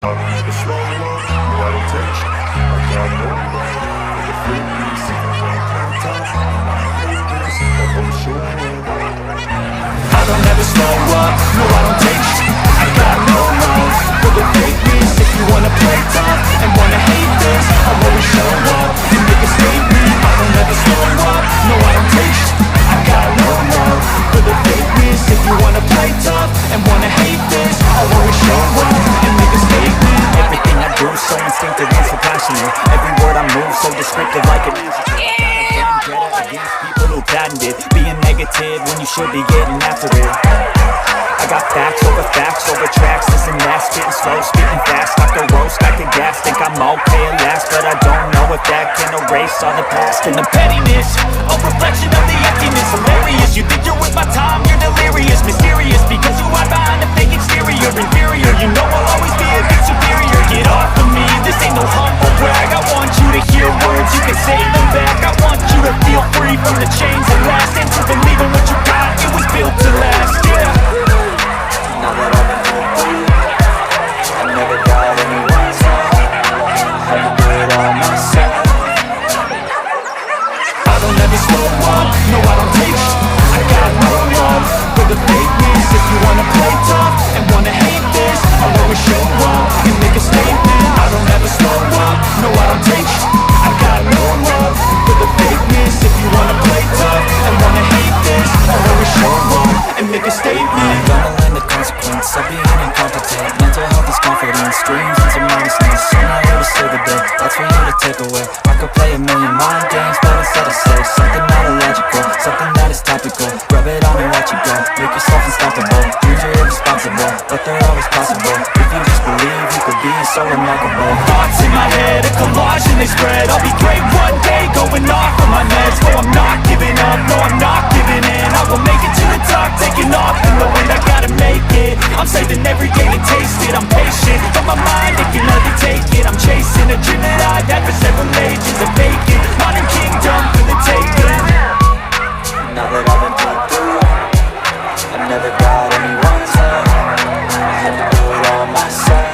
I don't ever slow up, no I don't take shit. I got no love for the fakeness. If I wanna play tough, I hate this. I'll always show up. I don't ever slow up, no I don't take shit. I got no love for the fakeness. If you wanna play tough and wanna hate this, I'll always show up and make a statement. I don't ever slow up, no I don't take shit. I got no love for the fakeness. If you wanna play tough and wanna hate this, I'll always show up and make a statement. Everything I do so instinctive and so passionate. Every word I move so descriptive like a music. Against people who patented being negative when you should be getting after it. I got facts over tracks, this and that, spitting slow, speaking fast, got the roast, got the gas, think I'm okay at last, but I don't know if that can erase all the past and the pettiness, a reflection of the emptiness, hilarious, you think you're with my time, you're delirious, mysterious, because you hide behind a fake exterior, inferior, you know I'll always be a bit superior, get off of me, this ain't no humble brag, I want you to hear words, you can say them back, I want you to feel free from the chains that last, and to believe in what you got, it was built to last, yeah. Now that I've been through, I never got anyone's help. Had to do it all myself. I don't ever slow up, no I don't take shit. I got no love for the fakeness. If you wanna play tough and wanna hate this, I'll always show up and make a statement. I don't ever slow up, no I don't take shit. I got no love for the fakeness. If you wanna play tough and wanna hate this, I'll always show up and make a statement. Gonna learn the consequence of being incompetent. Mental health is confidence, dreams into modestness. I'm not here to save the day, that's for you to take away. I could play a million mind games, but instead I say something not illogical, something that is topical. Rub it on and watch it go, make yourself unstoppable. Dreams are irresponsible, but they're always possible. If you just believe, you could be so remarkable. Thoughts in my head, a collage and they spread. I'll be great one day, going off on my meds. No, I'm not giving up, no, I'm not giving in. I will make it to the top, taking off in the wind. I gotta make it, I'm saving every day to taste it. I'm patient, but my mind, it can hardly take it. I'm chasing a dream that I've had for several ages. A vacant, modern kingdom for the taking. Now that I've been through, I never got anyone's help. Had to do it all myself.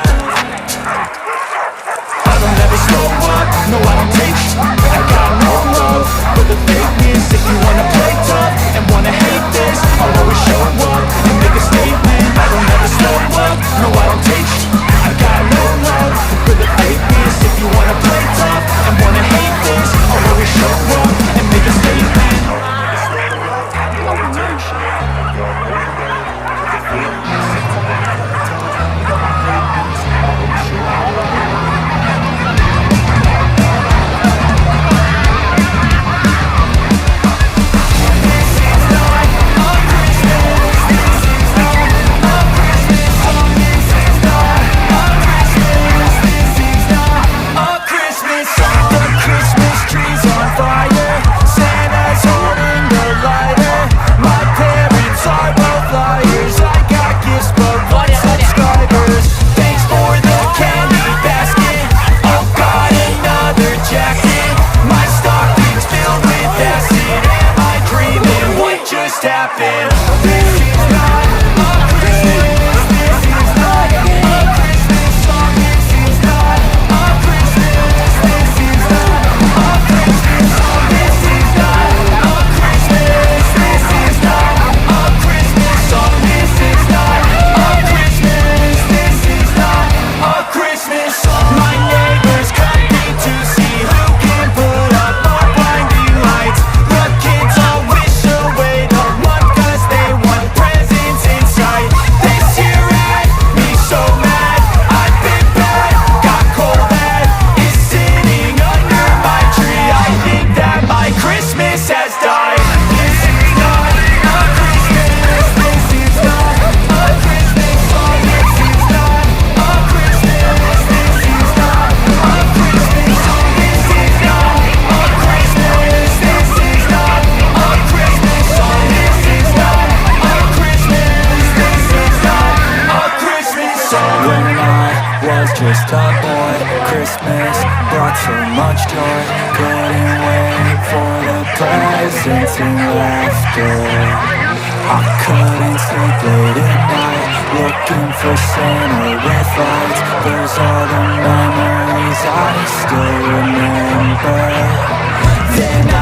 I don't ever slow up, no I don't take shit. I got no love for the fakeness. If you wanna play tough and wanna hate this, I'll always show up and make a statement. I don't ever slow up, no I don't take shit. I got no love for the fakeness. If you wanna play tough and wanna hate this, I'll always show up and make a statement. just a boy. Christmas brought so much joy. Couldn't wait for the presents and laughter. I couldn't sleep late at night, looking for Santa with lights. Those are the memories I still remember. Then